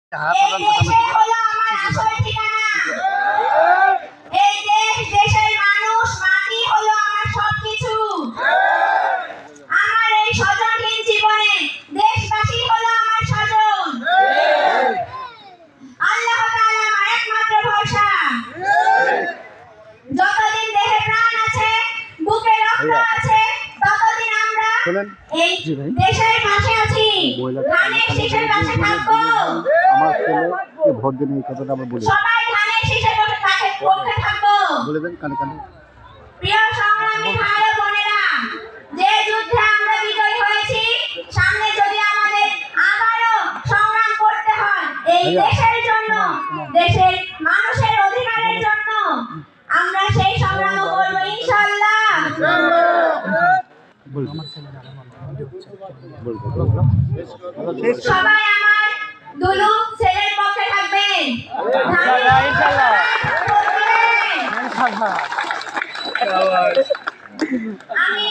এই দেশ দেশের মানুষ মাটি হলো আমার সবকিছু। আমার এই স্বজনহীন জীবনে দেশবাসী হলো আমার স্বজন। আল্লাহ তাআলা আমার একমাত্র ভরসা। যতদিন দেহে প্রাণ আছে, বুকে রক্ত আছে, ততদিন আমরা এই দেশের পাশে আছি, ধানের শীষের পাশে থাকবো। আমার ছেলে ভোট দিন এই কথাটা আবার বলি, সবাই ধানের শীষের পক্ষে থাকবো। বলে দেন কানে কানে। প্রিয় সংগ্রামী ভাই ও বোনেরা, যে যুদ্ধে আমরা বিজয়ী হয়েছি, সামনে যদি আমাদের আবারও সংগ্রাম করতে হয় এই দেশের জন্য, দেশের মানুষের অধিকারের জন্য, আমরা সেই সংগ্রাম করব ইনশাআল্লাহ। সবাই আমার দুলু ছেলের পক্ষে থাকবেন। আমি